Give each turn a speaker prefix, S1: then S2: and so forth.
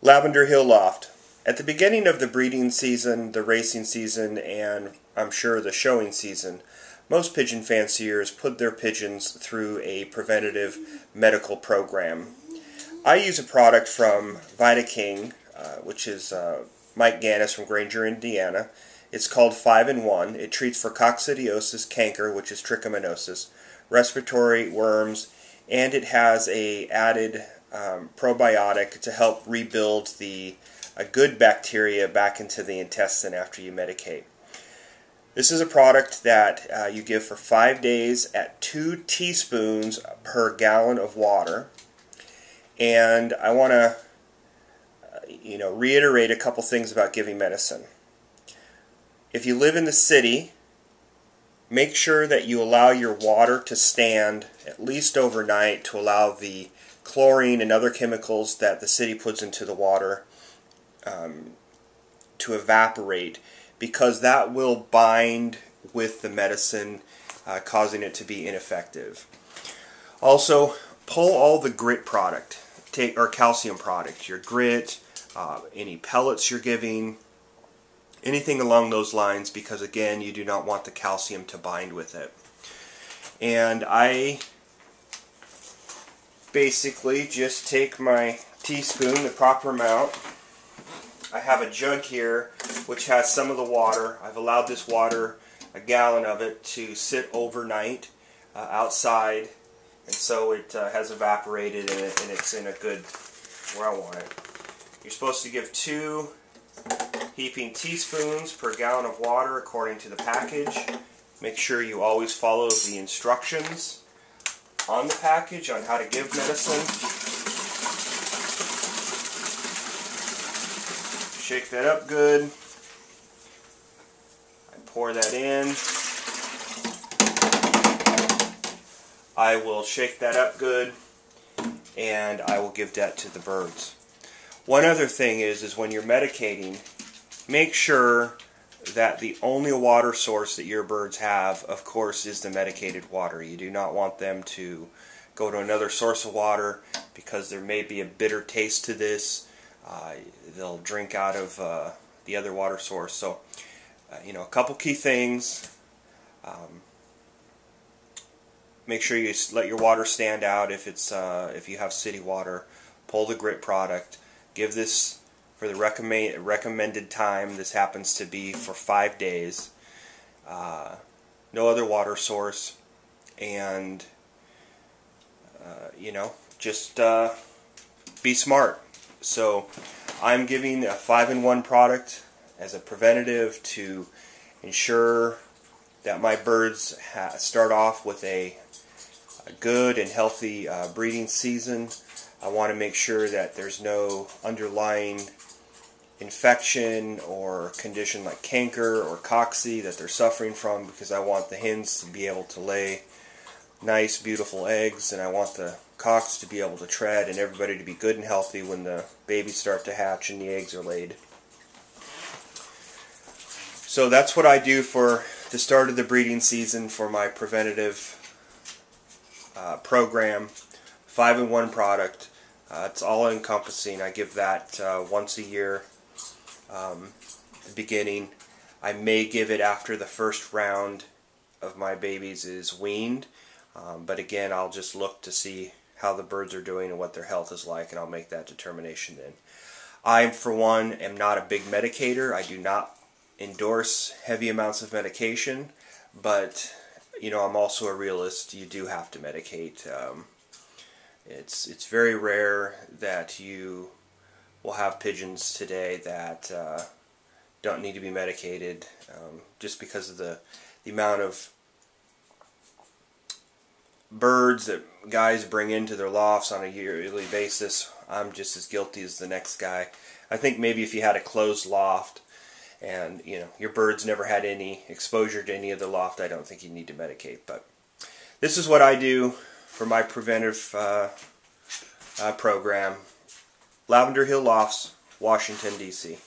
S1: Lavender Hill Loft. At the beginning of the breeding season, the racing season, and I'm sure the showing season, most pigeon fanciers put their pigeons through a preventative medical program. I use a product from Medicating, which is Mike Gannis from Granger, Indiana. It's called 5-in-1. It treats for coccidiosis, canker, which is trichomoniasis, respiratory worms, and it has a added probiotic to help rebuild the good bacteria back into the intestine after you medicate. This is a product that you give for 5 days at 2 teaspoons per gallon of water. And I want to reiterate a couple things about giving medicine. If you live in the city, make sure that you allow your water to stand at least overnight to allow the chlorine and other chemicals that the city puts into the water to evaporate, because that will bind with the medicine, causing it to be ineffective. Also, pull all the grit product, or calcium product, your grit, any pellets you're giving, anything along those lines, because again, you do not want the calcium to bind with it. And I basically just take my teaspoon, the proper amount. I have a jug here which has some of the water. I've allowed this water, a gallon of it, to sit overnight outside, and so it has evaporated and it's in a good, where I want it. You're supposed to give 2 heaping teaspoons per gallon of water according to the package. Make sure you always follow the instructions on the package on how to give medicine. Shake that up good. I pour that in. I will shake that up good, and I will give that to the birds. One other thing is when you're medicating, make sure that the only water source that your birds have, of course, is the medicated water. You do not want them to go to another source of water, because there may be a bitter taste to this. They'll drink out of the other water source. So, a couple key things. Make sure you let your water stand out if you have city water. Pull the grit product. Give this for the recommended time. This happens to be for 5 days. No other water source, and just be smart. So I'm giving a 5-in-1 product as a preventative to ensure that my birds start off with a good and healthy breeding season. I want to make sure that there's no underlying infection or condition like canker or cocci that they're suffering from, because I want the hens to be able to lay nice, beautiful eggs, and I want the cocks to be able to tread, and everybody to be good and healthy when the babies start to hatch and the eggs are laid. So that's what I do for the start of the breeding season for my preventative program. 5-in-1 product. It's all encompassing. I give that once a year. The beginning. I may give it after the first round of my babies is weaned, but again, I'll just look to see how the birds are doing and what their health is like, and I'll make that determination then. I, for one, am not a big medicator. I do not endorse heavy amounts of medication, but I'm also a realist. You do have to medicate. It's very rare that you will have pigeons today that don't need to be medicated, just because of the amount of birds that guys bring into their lofts on a yearly basis. I'm just as guilty as the next guy. I think maybe if you had a closed loft and your birds never had any exposure to any other loft, I don't think you need to medicate. But this is what I do for my preventive program. Lavender Hill Lofts, Washington, D.C.